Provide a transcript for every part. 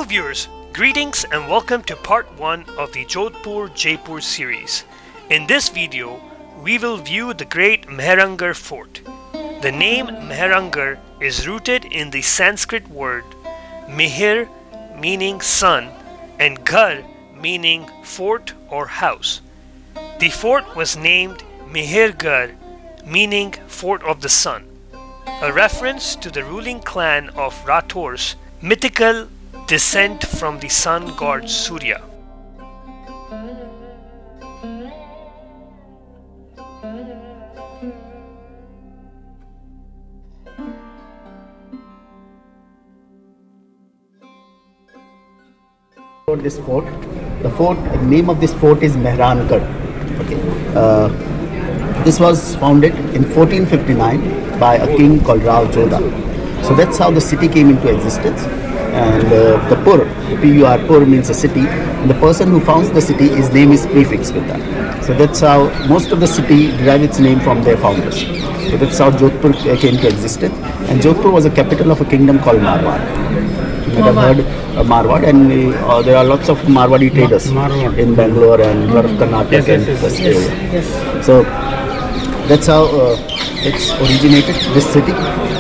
viewers, greetings and welcome to part 1 of the Jodhpur-Jaipur series. In this video, we will view the great Mehrangarh Fort. The name Mehrangarh is rooted in the Sanskrit word Mihir meaning sun and Ghar meaning fort or house. The fort was named Mehrangarh meaning fort of the sun, a reference to the ruling clan of Rathors mythical descent from the sun god Surya. This fort, the name of this fort is Mehrangarh. Okay. This was founded in 1459 by a king called Rao Jodha. So that's how the city came into existence. And the Pur, P-U-R, Pur means a city. And the person who founds the city, his name is prefixed with that. So that's how most of the city derive its name from their founders. So that's how Jodhpur came to existence. And Jodhpur was a capital of a kingdom called Marwar. You might have heard Marwar, and there are lots of Marwadi traders in Bangalore and a lot of Karnataka and this area. So that's how it's originated, this city.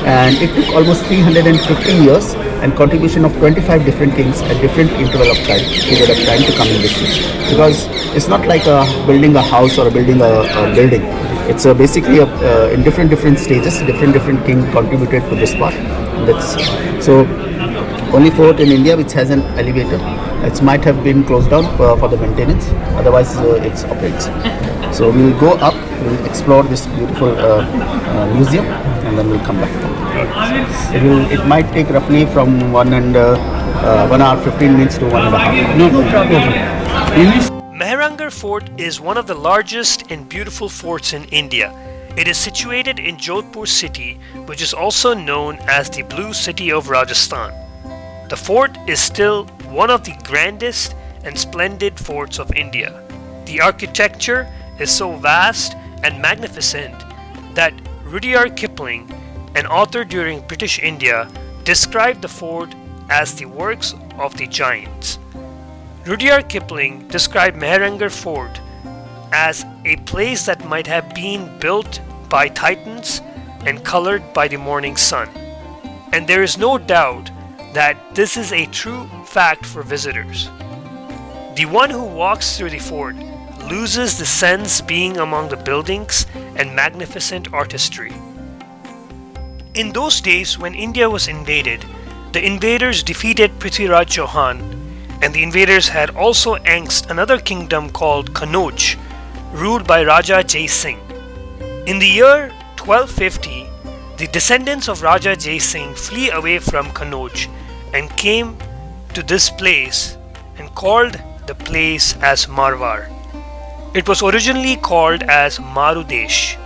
And it took almost 350 years and contribution of 25 different kings at different interval of time, period of time to come in this city. Because it's not like building a house or building a building. It's basically in different stages, different king contributed to this part. That's so only fort in India which has an elevator. It might have been closed down for the maintenance. Otherwise, it operates. So we will go up, we will explore this beautiful museum, and then we'll come back. It might take roughly from 1 hour 15 minutes to 1.5. No problem. Mehrangarh Fort is one of the largest and beautiful forts in India. It is situated in Jodhpur City, which is also known as the Blue City of Rajasthan. The fort is still one of the grandest and splendid forts of India. The architecture is so vast and magnificent that Rudyard Kipling, an author during British India, described the fort as the works of the giants. Rudyard Kipling described Mehrangarh Fort as a place that might have been built by titans and colored by the morning sun. And there is no doubt that this is a true fact for visitors. The one who walks through the fort loses the sense being among the buildings and magnificent artistry. In those days when India was invaded, the invaders defeated Prithviraj Chauhan, and the invaders had also annexed another kingdom called Kannauj, ruled by Raja Jai Singh. In the year 1250, the descendants of Raja Jai Singh flee away from Kannauj and came to this place and called the place as Marwar. It was originally called as Marudesh.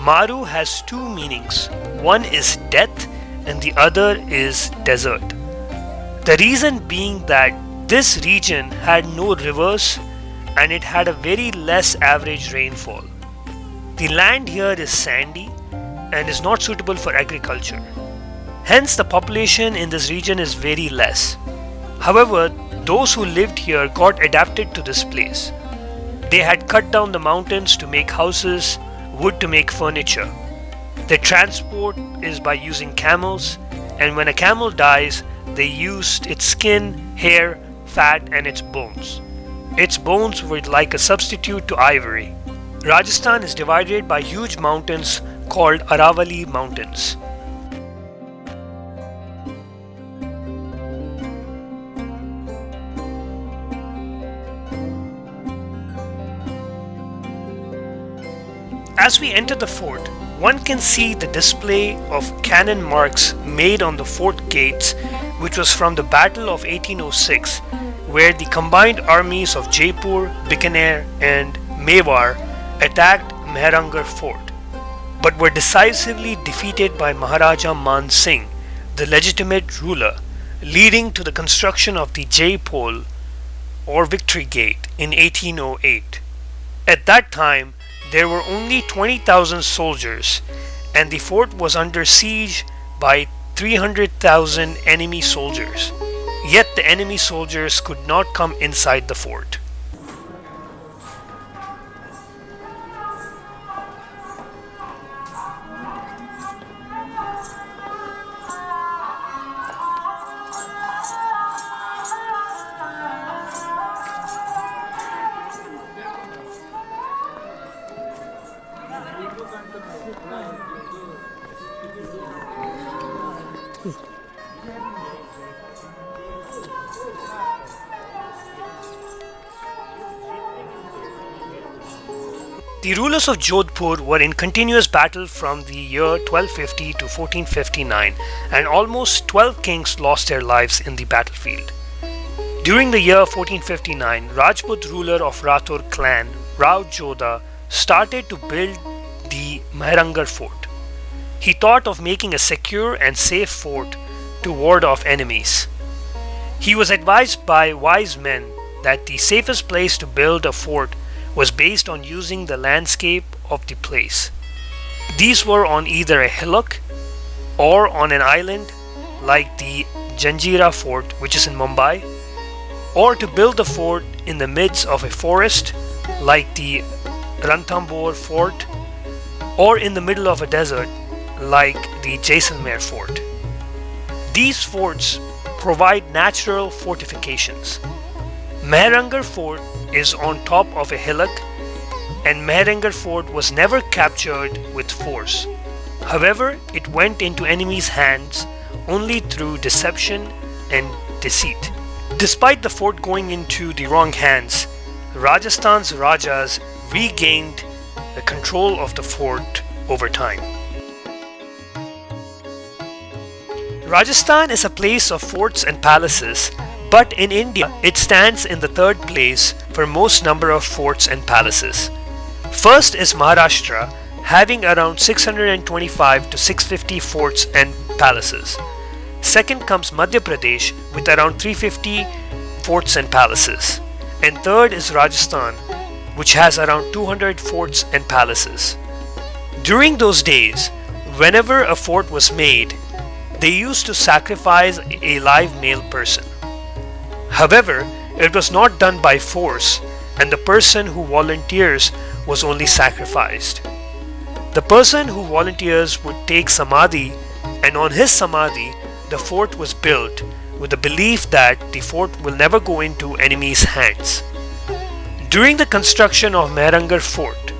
Maru has two meanings. One is death and the other is desert. The reason being that this region had no rivers and it had a very less average rainfall. The land here is sandy and is not suitable for agriculture. Hence, the population in this region is very less. However, those who lived here got adapted to this place. They had cut down the mountains to make houses, wood to make furniture. Their transport is by using camels, and when a camel dies, they used its skin, hair, fat, and its bones. Its bones were like a substitute to ivory. Rajasthan is divided by huge mountains called Aravalli Mountains. As we enter the fort, one can see the display of cannon marks made on the fort gates, which was from the Battle of 1806, where the combined armies of Jaipur, Bikaner, and Mewar attacked Mehrangarh Fort, but were decisively defeated by Maharaja Man Singh, the legitimate ruler, leading to the construction of the Jai-Pol or Victory Gate in 1808. At that time, there were only 20,000 soldiers, and the fort was under siege by 300,000 enemy soldiers. yet the enemy soldiers could not come inside the fort. The rulers of Jodhpur were in continuous battle from the year 1250 to 1459, and almost 12 kings lost their lives in the battlefield. During the year 1459, Rajput ruler of Rathore clan, Rao Jodha, started to build the Mehrangarh Fort. He thought of making a secure and safe fort to ward off enemies. He was advised by wise men that the safest place to build a fort was based on using the landscape of the place. These were on either a hillock or on an island like the Janjira Fort, which is in Mumbai, or to build the fort in the midst of a forest like the Ranthambore Fort, or in the middle of a desert like the Jaisalmer Fort. These forts provide natural fortifications. Mehrangarh Fort is on top of a hillock, and Mehrangarh Fort was never captured with force. However, it went into enemies' hands only through deception and deceit. Despite the fort going into the wrong hands, Rajasthan's Rajas regained the control of the fort over time. Rajasthan is a place of forts and palaces, but in India it stands in the third place for most number of forts and palaces. First is Maharashtra, having around 625 to 650 forts and palaces. Second comes Madhya Pradesh with around 350 forts and palaces. And third is Rajasthan, which has around 200 forts and palaces. During those days, whenever a fort was made, they used to sacrifice a live male person. However, it was not done by force, and the person who volunteers was only sacrificed. The person who volunteers would take samadhi, and on his samadhi, the fort was built with the belief that the fort will never go into enemies' hands. During the construction of Mehrangarh Fort,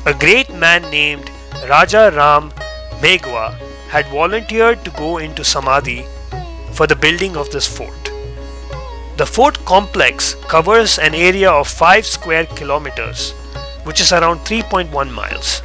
a great man named Raja Ram Meghwa had volunteered to go into samadhi for the building of this fort. The fort complex covers an area of 5 square kilometers, which is around 3.1 miles.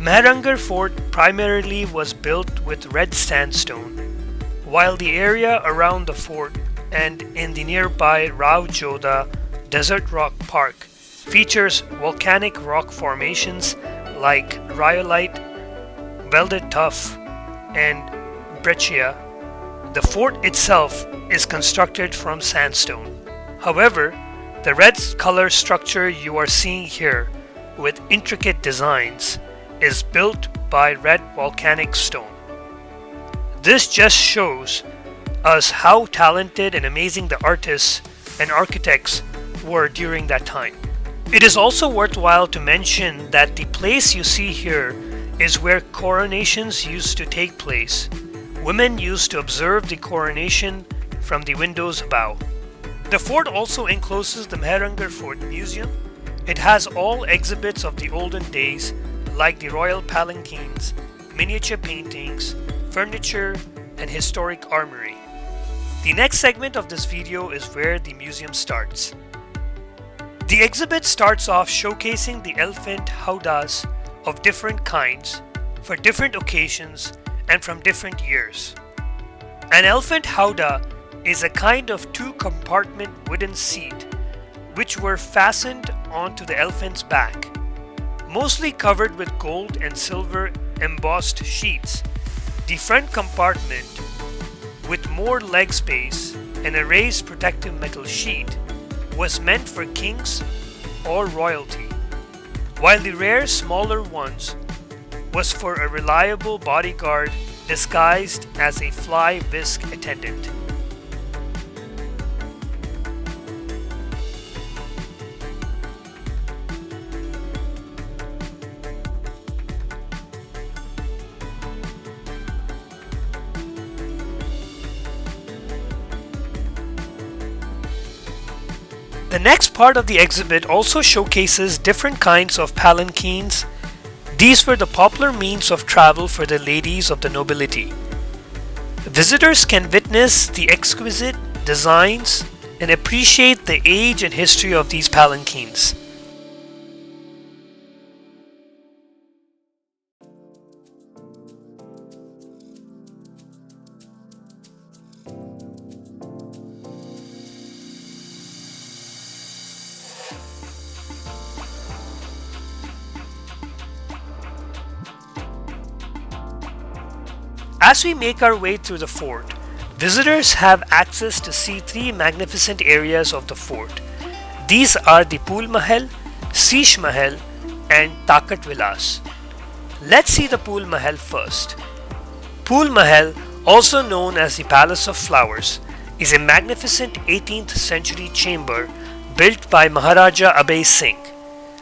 Mehrangarh Fort primarily was built with red sandstone, while the area around the fort and in the nearby Rao Joda Desert Rock Park features volcanic rock formations like rhyolite, welded tuff, and breccia. The fort itself is constructed from sandstone. However, the red color structure you are seeing here with intricate designs is built by red volcanic stone. This just shows us how talented and amazing the artists and architects were during that time. It is also worthwhile to mention that the place you see here is where coronations used to take place. Women used to observe the coronation from the windows above. The fort also encloses the Mehrangarh Fort Museum. It has all exhibits of the olden days like the royal palanquins, miniature paintings, furniture, and historic armory. The next segment of this video is where the museum starts. The exhibit starts off showcasing the elephant howdahs of different kinds for different occasions and from different years. An elephant howdah is a kind of two-compartment wooden seat which were fastened onto the elephant's back, mostly covered with gold and silver embossed sheets. The front compartment, with more leg space and a raised protective metal sheet, was meant for kings or royalty, while the rare smaller ones was for a reliable bodyguard disguised as a fly whisk attendant. The next part of the exhibit also showcases different kinds of palanquins. These were the popular means of travel for the ladies of the nobility. Visitors can witness the exquisite designs and appreciate the age and history of these palanquins. As we make our way through the fort, visitors have access to see three magnificent areas of the fort. These are the Pool Mahal, Sheesh Mahal, and Takat Vilas. Let's see the Pool Mahal first. Pool Mahal, also known as the Palace of Flowers, is a magnificent 18th century chamber built by Maharaja Abhay Singh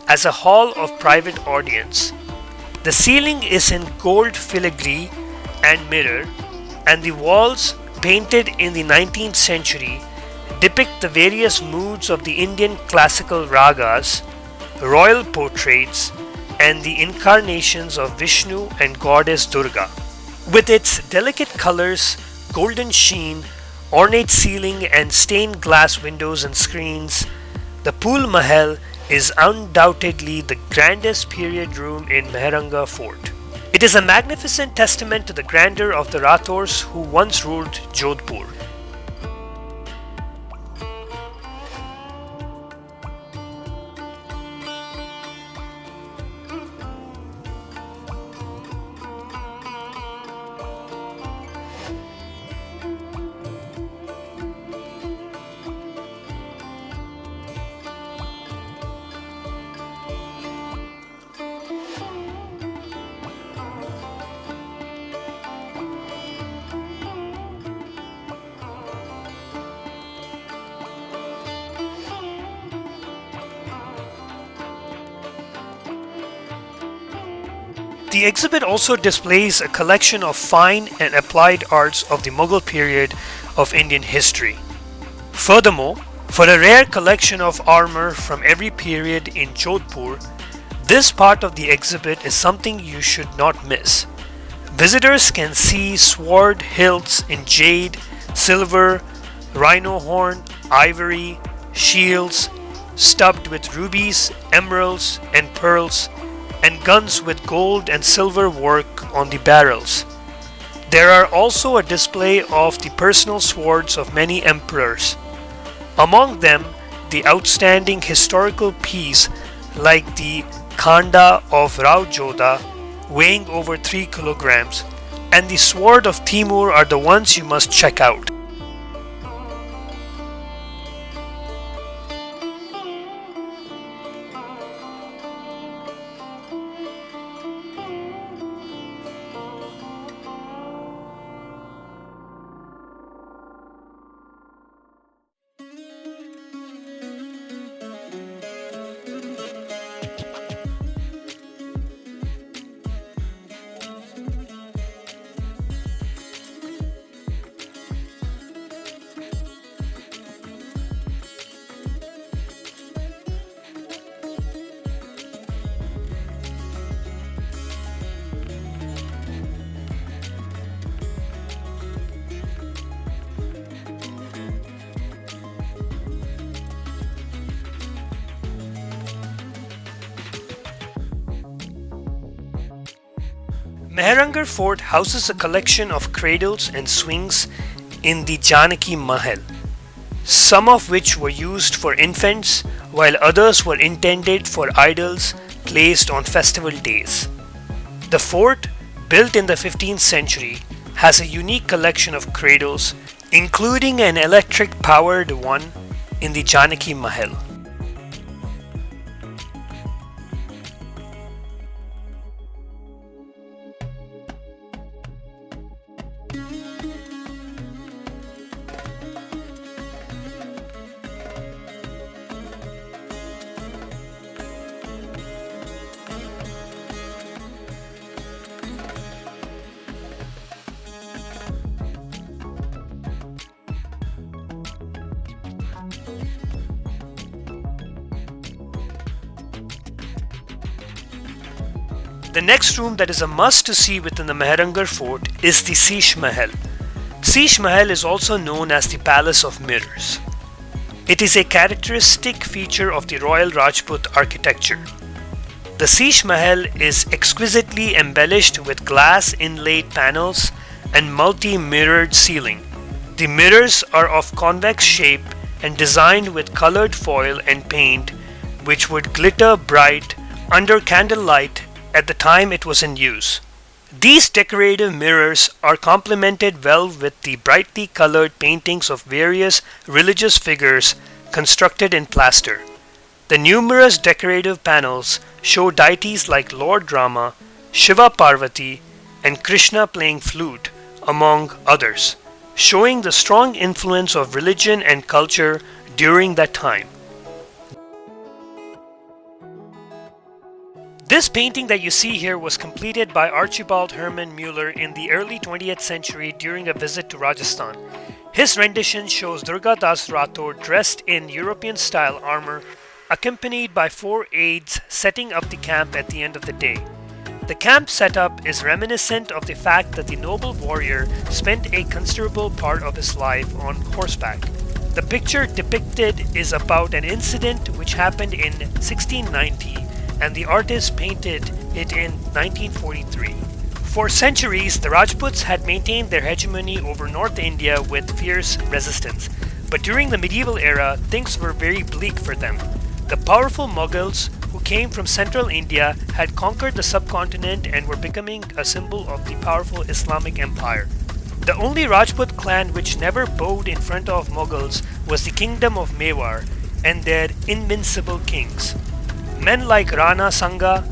as a hall of private audience. The ceiling is in gold filigree and mirror, and the walls, painted in the 19th century, depict the various moods of the Indian classical ragas, royal portraits, and the incarnations of Vishnu and goddess Durga. With its delicate colors, golden sheen, ornate ceiling, and stained glass windows and screens, the Pool Mahal is undoubtedly the grandest period room in Mehrangarh Fort. It is a magnificent testament to the grandeur of the Rathors who once ruled Jodhpur. The exhibit also displays a collection of fine and applied arts of the Mughal period of Indian history. Furthermore, for a rare collection of armor from every period in Jodhpur, this part of the exhibit is something you should not miss. Visitors can see sword hilts in jade, silver, rhino horn, ivory, shields studded with rubies, emeralds, and pearls, and guns with gold and silver work on the barrels. There are also a display of the personal swords of many emperors. Among them, the outstanding historical piece like the Khanda of Rao Jodha, weighing over 3 kilograms, and the sword of Timur are the ones you must check out. Mehrangarh Fort houses a collection of cradles and swings in the Janaki Mahal, some of which were used for infants while others were intended for idols placed on festival days. The fort, built in the 15th century, has a unique collection of cradles, including an electric-powered one in the Janaki Mahal. The next room that is a must to see within the Mehrangarh Fort is the Sheesh Mahal. Sheesh Mahal is also known as the Palace of Mirrors. It is a characteristic feature of the Royal Rajput architecture. The Sheesh Mahal is exquisitely embellished with glass inlaid panels and multi-mirrored ceiling. The mirrors are of convex shape and designed with colored foil and paint, which would glitter bright under candlelight at the time it was in use. These decorative mirrors are complemented well with the brightly colored paintings of various religious figures constructed in plaster. The numerous decorative panels show deities like Lord Rama, Shiva Parvati, and Krishna playing flute, among others, showing the strong influence of religion and culture during that time. This painting that you see here was completed by Archibald Herman Mueller in the early 20th century during a visit to Rajasthan. His rendition shows Durga Das Rathore dressed in European-style armor, accompanied by 4 aides setting up the camp at the end of the day. The camp setup is reminiscent of the fact that the noble warrior spent a considerable part of his life on horseback. The picture depicted is about an incident which happened in 1690, and the artist painted it in 1943. For centuries, the Rajputs had maintained their hegemony over North India with fierce resistance, but during the medieval era, things were very bleak for them. The powerful Mughals, who came from central India, had conquered the subcontinent and were becoming a symbol of the powerful Islamic empire. The only Rajput clan which never bowed in front of Mughals was the kingdom of Mewar and their invincible kings. Men like Rana Sanga,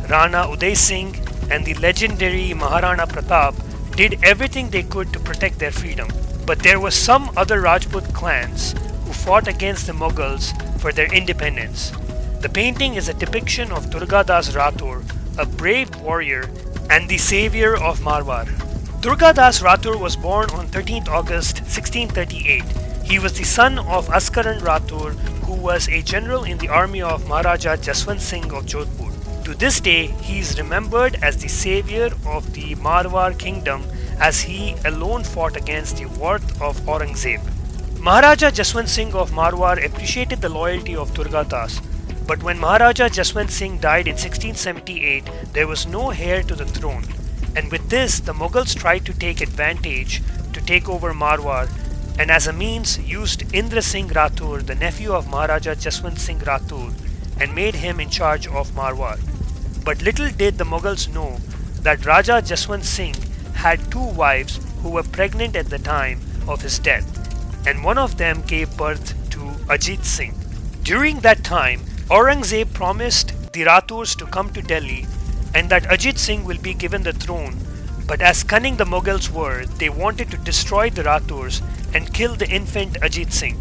Rana Uday Singh, and the legendary Maharana Pratap did everything they could to protect their freedom. But there were some other Rajput clans who fought against the Mughals for their independence. The painting is a depiction of Durga Das Rathore, a brave warrior and the savior of Marwar. Durga Das Rathore was born on 13th August 1638. He was the son of Askaran Rathore, who was a general in the army of Maharaja Jaswant Singh of Jodhpur. To this day, he is remembered as the savior of the Marwar kingdom, as he alone fought against the wrath of Aurangzeb. Maharaja Jaswant Singh of Marwar appreciated the loyalty of Durga Das. But when Maharaja Jaswant Singh died in 1678, there was no heir to the throne. And with this, the Mughals tried to take advantage to take over Marwar, and as a means used Indra Singh Rathore, the nephew of Maharaja Jaswant Singh Rathore, and made him in charge of Marwar. But little did the Mughals know that Raja Jaswant Singh had two wives who were pregnant at the time of his death, and one of them gave birth to Ajit Singh. During that time, Aurangzeb promised the Rathores to come to Delhi and that Ajit Singh will be given the throne, but as cunning the Mughals were, they wanted to destroy the Rathores and kill the infant Ajit Singh.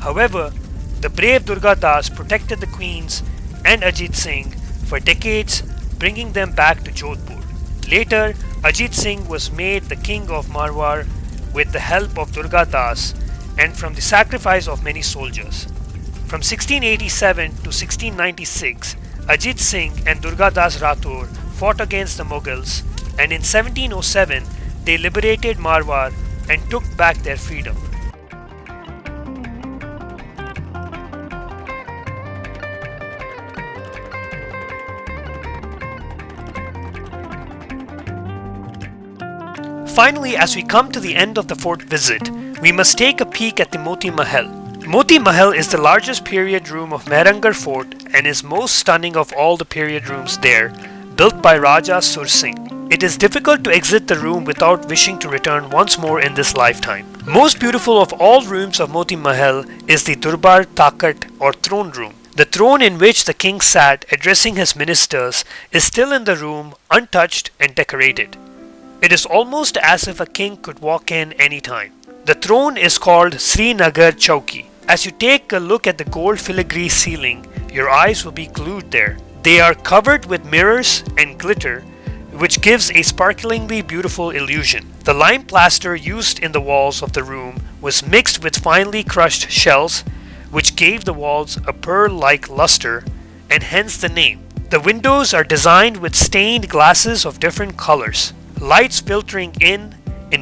However, the brave Durga Das protected the queens and Ajit Singh for decades, bringing them back to Jodhpur. Later, Ajit Singh was made the king of Marwar with the help of Durga Das and from the sacrifice of many soldiers. From 1687 to 1696, Ajit Singh and Durga Das Rathore fought against the Mughals, and in 1707 they liberated Marwar and took back their freedom. Finally, as we come to the end of the fort visit, we must take a peek at the Moti Mahal. Moti Mahal is the largest period room of Mehrangarh Fort and is most stunning of all the period rooms there, built by Raja Sur Singh. It is difficult to exit the room without wishing to return once more in this lifetime. Most beautiful of all rooms of Moti Mahal is the Durbar Takat or throne room. The throne in which the king sat addressing his ministers is still in the room, untouched and decorated. It is almost as if a king could walk in any time. The throne is called Srinagar Chowki. As you take a look at the gold filigree ceiling, your eyes will be glued there. They are covered with mirrors and glitter, which gives a sparklingly beautiful illusion. The lime plaster used in the walls of the room was mixed with finely crushed shells, which gave the walls a pearl-like luster, and hence the name. The windows are designed with stained glasses of different colors, lights filtering in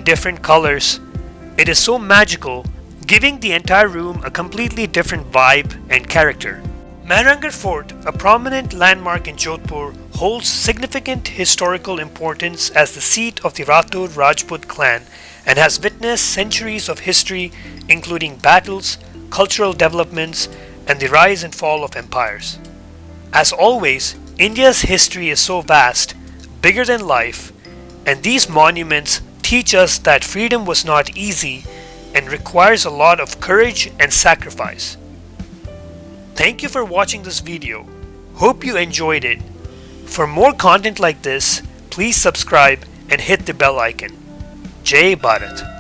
different colors. It is so magical, giving the entire room a completely different vibe and character. Mehrangarh Fort, a prominent landmark in Jodhpur, holds significant historical importance as the seat of the Rathore Rajput clan and has witnessed centuries of history, including battles, cultural developments, and the rise and fall of empires. As always, India's history is so vast, bigger than life, and these monuments teach us that freedom was not easy and requires a lot of courage and sacrifice. Thank you for watching this video. Hope you enjoyed it. For more content like this, please subscribe and hit the bell icon. Jai Bharat.